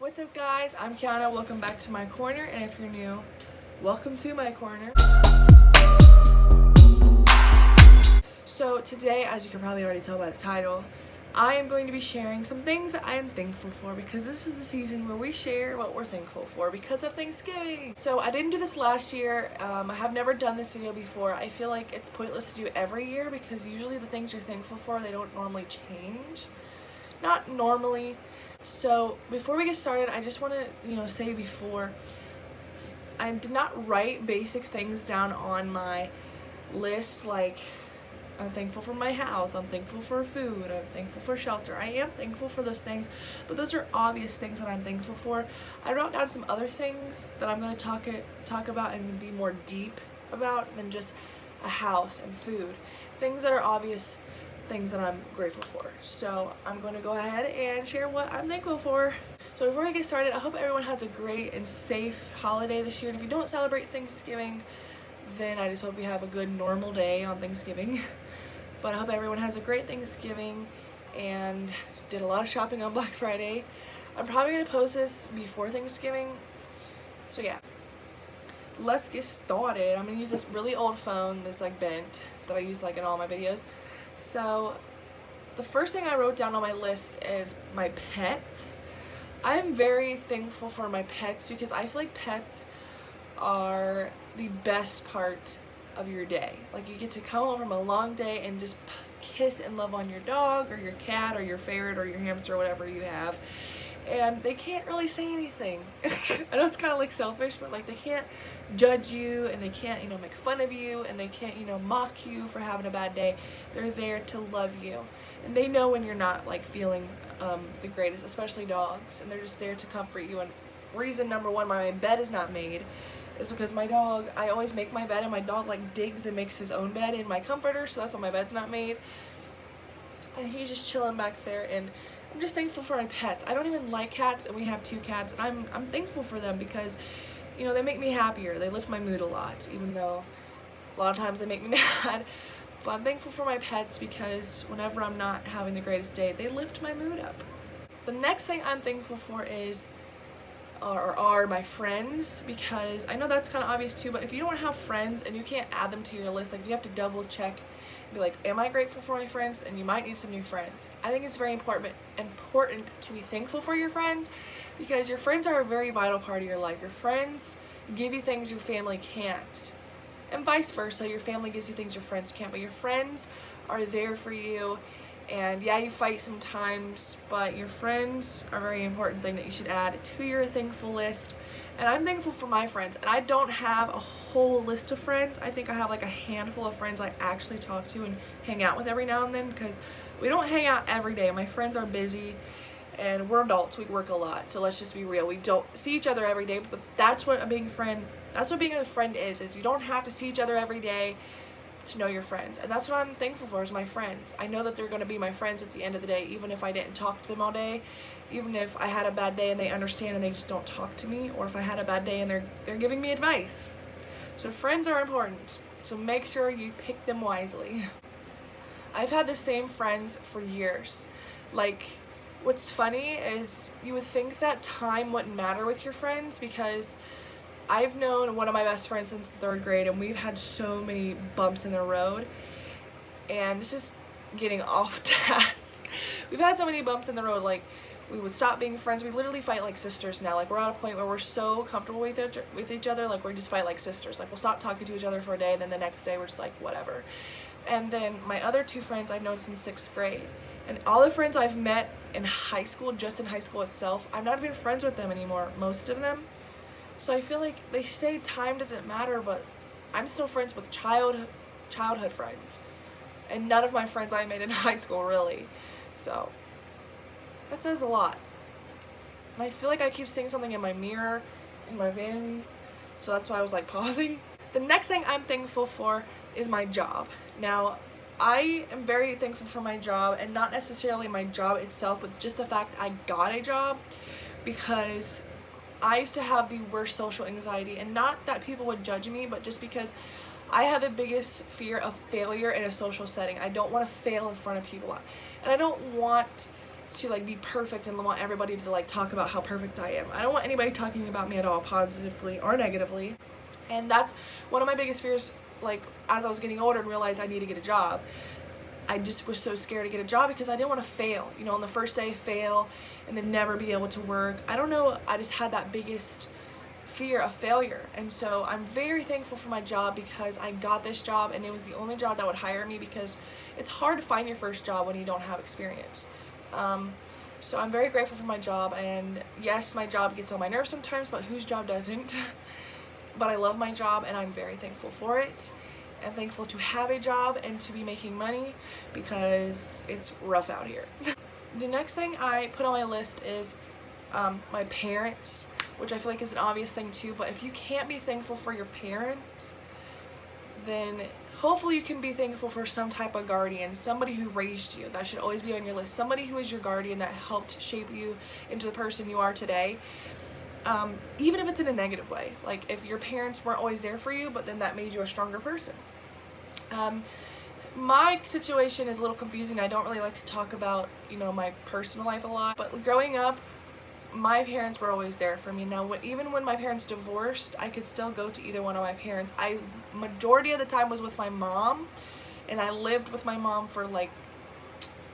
What's up guys, I'm Kiana, welcome back to my corner, and if you're new, welcome to my corner. So today, as you can probably already tell by the title, I am going to be sharing some things that I am thankful for because this is the season where we share what we're thankful for because of Thanksgiving. So I didn't do this last year, I have never done this video before. I feel like it's pointless to do every year because usually the things you're thankful for, they don't normally change. Not normally. So before we get started, I just want to, say before, I did not write basic things down on my list, like I'm thankful for my house, I'm thankful for food, I'm thankful for shelter. I am thankful for those things, but those are obvious things that I'm thankful for. I wrote down some other things that I'm going to talk about and be more deep about than just a house and food. Things that are obvious, things that I'm grateful for. So I'm going to go ahead and share what I'm thankful for. So before I get started, I hope everyone has a great and safe holiday this year. And if you don't celebrate Thanksgiving, then I just hope you have a good normal day on Thanksgiving. But I hope everyone has a great Thanksgiving and did a lot of shopping on Black Friday. I'm probably going to post this before Thanksgiving. So yeah, let's get started. I'm going to use this really old phone that's like bent that I use like in all my videos. So the first thing I wrote down on my list is my pets. I am very thankful for my pets because I feel like pets are the best part of your day. Like you get to come home from a long day and just kiss and love on your dog or your cat or your ferret or your hamster or whatever you have, and they can't really say anything. I know it's kind of like selfish, but like they can't judge you and they can't make fun of you and they can't mock you for having a bad day. They're there to love you, and they know when you're not like feeling the greatest, especially dogs, and they're just there to comfort you. And reason number one why my bed is not made is because my dog, I always make my bed and my dog like digs and makes his own bed in my comforter, so that's why my bed's not made. And he's just chilling back there, and I'm just thankful for my pets. I don't even like cats, and we have 2 cats, and I'm thankful for them because they make me happier. They lift my mood a lot, even though a lot of times they make me mad. But I'm thankful for my pets because whenever I'm not having the greatest day, they lift my mood up. The next thing I'm thankful for are my friends, because I know that's kind of obvious too, but if you don't have friends and you can't add them to your list, like if you have to double check, be like, am I grateful for my friends? And you might need some new friends. I think it's very important to be thankful for your friends because your friends are a very vital part of your life. Your friends give you things your family can't, and vice versa. Your family gives you things your friends can't, but your friends are there for you. And yeah, you fight sometimes, but your friends are a very important thing that you should add to your thankful list. And I'm thankful for my friends, and I don't have a whole list of friends. I think I have like a handful of friends I actually talk to and hang out with every now and then, because we don't hang out every day. My friends are busy and we're adults, we work a lot, so let's just be real. We don't see each other every day, but that's what being a friend is you don't have to see each other every day to know your friends. And that's what I'm thankful for, is my friends. I know that they're going to be my friends at the end of the day, even if I didn't talk to them all day, even if I had a bad day and they understand and they just don't talk to me, or if I had a bad day and they're giving me advice. So friends are important, so make sure you pick them wisely. I've had the same friends for years. Like, what's funny is you would think that time wouldn't matter with your friends, because I've known one of my best friends since 3rd grade, and we've had so many bumps in the road. And this is getting off task. We've had so many bumps in the road, like we would stop being friends. We literally fight like sisters now. Like we're at a point where we're so comfortable with each other, like we just fight like sisters. Like we'll stop talking to each other for a day, and then the next day we're just like whatever. And then my other 2 friends I've known since 6th grade. And all the friends I've met in high school, just in high school itself, I'm not even friends with them anymore, most of them. So I feel like they say time doesn't matter, but I'm still friends with childhood friends. And none of my friends I made in high school, really. So that says a lot. And I feel like I keep seeing something in my mirror, in my vanity. So that's why I was like pausing. The next thing I'm thankful for is my job. Now, I am very thankful for my job, and not necessarily my job itself, but just the fact I got a job, because I used to have the worst social anxiety, and not that people would judge me, but just because I have the biggest fear of failure in a social setting. I don't want to fail in front of people, and I don't want to like be perfect and want everybody to like talk about how perfect I am. I don't want anybody talking about me at all, positively or negatively. And that's one of my biggest fears, like as I was getting older and realized I need to get a job. I just was so scared to get a job because I didn't want to fail, you know, on the first day fail and then never be able to work. I don't know, I just had that biggest fear of failure. And so I'm very thankful for my job because I got this job, and it was the only job that would hire me because it's hard to find your first job when you don't have experience. So I'm very grateful for my job, and yes, my job gets on my nerves sometimes, but whose job doesn't? But I love my job and I'm very thankful for it. I'm thankful to have a job and to be making money because it's rough out here. The next thing I put on my list is my parents, which I feel like is an obvious thing too, but if you can't be thankful for your parents, then hopefully you can be thankful for some type of guardian, somebody who raised you. That should always be on your list. Somebody who is your guardian that helped shape you into the person you are today. Even if it's in a negative way, like if your parents weren't always there for you, but then that made you a stronger person. My situation is a little confusing. I don't really like to talk about, you know, my personal life a lot, but growing up, my parents were always there for me. Now, even when my parents divorced, I could still go to either one of my parents. Majority of the time was with my mom, and I lived with my mom for like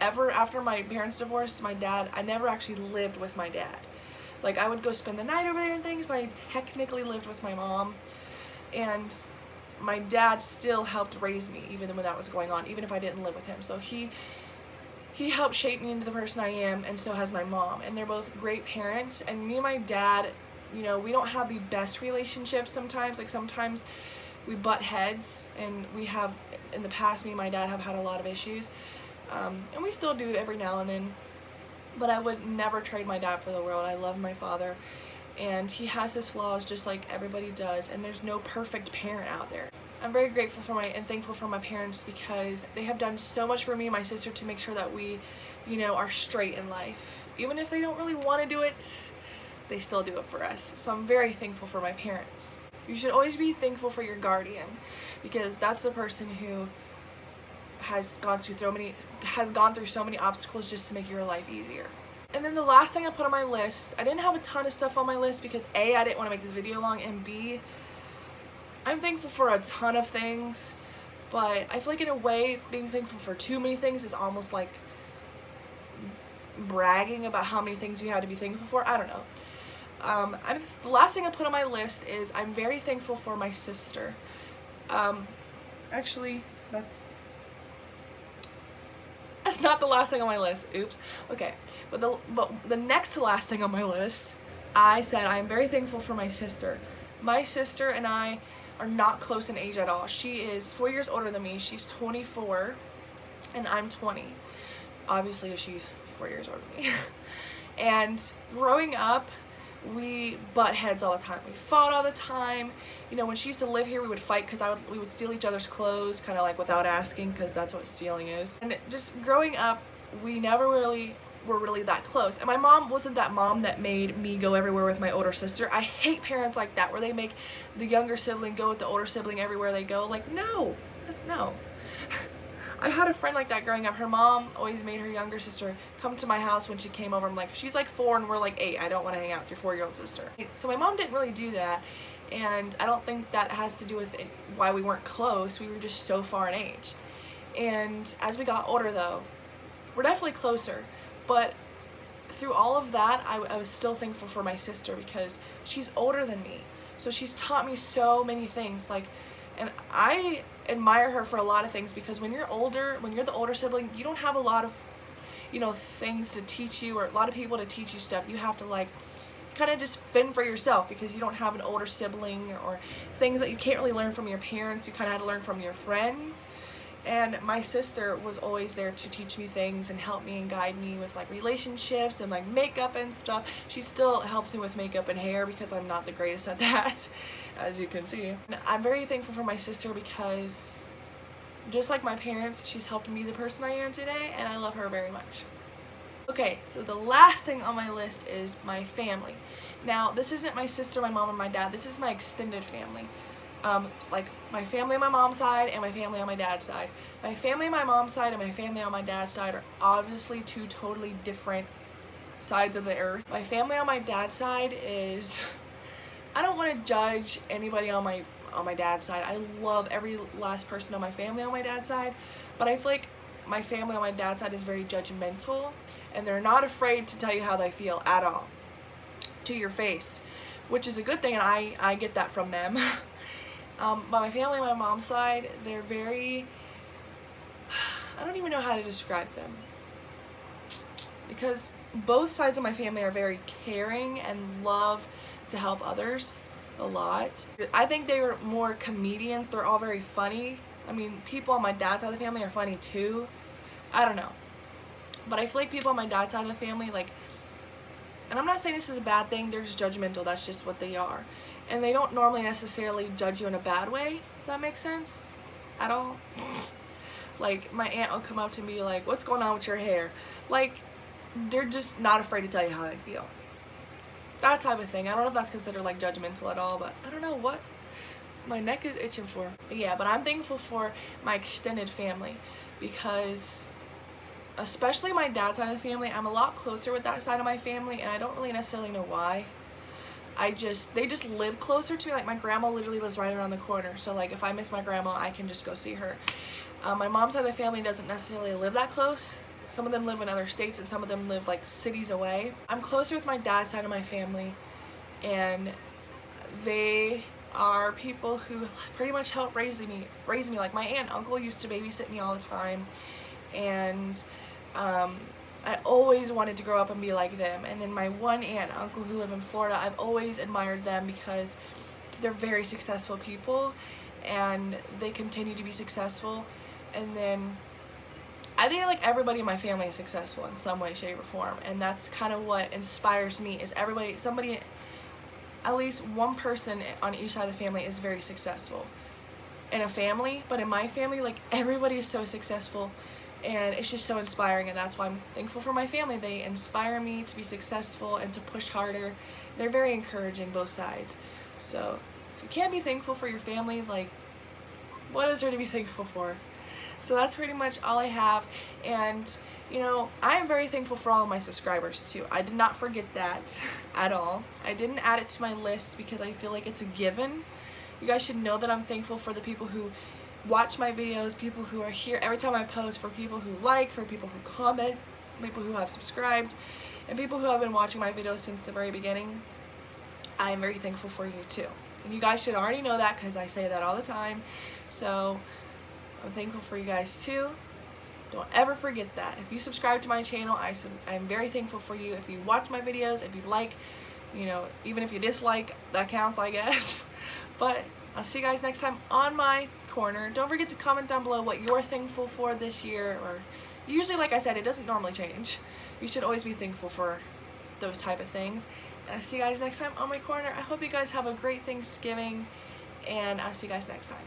ever after my parents divorced. My dad, I never actually lived with my dad. Like, I would go spend the night over there and things, but I technically lived with my mom. And my dad still helped raise me even when that was going on, even if I didn't live with him. So he helped shape me into the person I am, and so has my mom. And they're both great parents. And me and my dad, you know, we don't have the best relationship sometimes. Like, sometimes we butt heads, and we have, in the past, me and my dad have had a lot of issues. And we still do every now and then. But I would never trade my dad for the world. I love my father, and he has his flaws just like everybody does, and there's no perfect parent out there. I'm very grateful for and thankful for my parents because they have done so much for me and my sister to make sure that we, you know, are straight in life. Even if they don't really want to do it, they still do it for us. So I'm very thankful for my parents. You should always be thankful for your guardian, because that's the person who has gone through so many obstacles just to make your life easier. And then the last thing I put on my list, I didn't have a ton of stuff on my list because A, I didn't want to make this video long, and B, I'm thankful for a ton of things, but I feel like in a way being thankful for too many things is almost like bragging about how many things you have to be thankful for. I don't know. The last thing I put on my list is I'm very thankful for my sister. Actually, that's not the last thing on my list. Oops. Okay. But the next to last thing on my list, I said I am very thankful for my sister. My sister and I are not close in age at all. She is 4 years older than me. She's 24 and I'm 20. Obviously, she's 4 years older than me. And growing up, we butt heads all the time. We fought all the time. You know, when she used to live here, we would fight because we would steal each other's clothes, kind of like without asking, because that's what stealing is. And just growing up, we never really were really that close. And my mom wasn't that mom that made me go everywhere with my older sister. I hate parents like that, where they make the younger sibling go with the older sibling everywhere they go. Like, no. I had a friend like that growing up. Her mom always made her younger sister come to my house when she came over. I'm like, she's like 4 and we're like 8. I don't want to hang out with your 4-year-old sister. So my mom didn't really do that, and I don't think that has to do with why we weren't close. We were just so far in age. And as we got older, though, we're definitely closer. But through all of that, I was still thankful for my sister because she's older than me. So she's taught me so many things. Like, and I admire her for a lot of things, because when you're older, when you're the older sibling, you don't have a lot of, you know, things to teach you, or a lot of people to teach you stuff. You have to like kind of just fend for yourself because you don't have an older sibling, or things that you can't really learn from your parents. You kind of had to learn from your friends. And my sister was always there to teach me things and help me and guide me with like relationships and like makeup and stuff. She still helps me with makeup and hair because I'm not the greatest at that, as you can see. And I'm very thankful for my sister because just like my parents, she's helped me be the person I am today, and I love her very much. Okay, so the last thing on my list is my family. Now, this isn't my sister, my mom, and my dad. This is my extended family. Like my family on my mom's side and my family on my dad's side. My family on my mom's side and my family on my dad's side are obviously two totally different sides of the earth. My family on my dad's side is, I don't want to judge anybody on my dad's side. I love every last person on my family on my dad's side, but I feel like my family on my dad's side is very judgmental, and they're not afraid to tell you how they feel at all to your face, which is a good thing, and I get that from them. But my family on my mom's side, they're very, I don't even know how to describe them, because both sides of my family are very caring and love to help others a lot. I think they were more comedians. They're all very funny. I mean, people on my dad's side of the family are funny too. I don't know. But I feel like people on my dad's side of the family, like, and I'm not saying this is a bad thing, they're just judgmental. That's just what they are. And they don't normally necessarily judge you in a bad way, if that makes sense at all. Like, my aunt will come up to me like, what's going on with your hair? Like, they're just not afraid to tell you how they feel. That type of thing. I don't know if that's considered like judgmental at all, but I don't know what my neck is itching for. But yeah, but I'm thankful for my extended family, because especially my dad's side of the family, I'm a lot closer with that side of my family, and I don't really necessarily know why. They just live closer to me. Like, my grandma literally lives right around the corner, so like if I miss my grandma, I can just go see her. My mom's side of the family doesn't necessarily live that close. Some of them live in other states, and some of them live like cities away. I'm closer with my dad's side of my family, and they are people who pretty much helped raise me. Like, my aunt and uncle used to babysit me all the time, and I always wanted to grow up and be like them. And then my one aunt and uncle who live in Florida, I've always admired them because they're very successful people, and they continue to be successful. And then I think like everybody in my family is successful in some way, shape, or form, and that's kind of what inspires me, is somebody, at least one person on each side of the family is very successful in a family. But in my family, like, everybody is so successful, and it's just so inspiring, and that's why I'm thankful for my family. They inspire me to be successful and to push harder. They're very encouraging, both sides. So if you can't be thankful for your family, like, what is there to be thankful for? So that's pretty much all I have, and you know, I am very thankful for all of my subscribers too. I did not forget that at all. I didn't add it to my list because I feel like it's a given. You guys should know that I'm thankful for the people who watch my videos, people who are here every time I post, for people who like, for people who comment, people who have subscribed, and people who have been watching my videos since the very beginning. I am very thankful for you too. And you guys should already know that because I say that all the time. So I'm thankful for you guys too. Don't ever forget that. If you subscribe to my channel, I'm very thankful for you. If you watch my videos, if you like, you know, even if you dislike, that counts, I guess. But I'll see you guys next time on my corner. Don't forget to comment down below what you're thankful for this year, or usually, like I said, it doesn't normally change. You should always be thankful for those type of things. And I'll see you guys next time on my corner. I hope you guys have a great Thanksgiving, and I'll see you guys next time.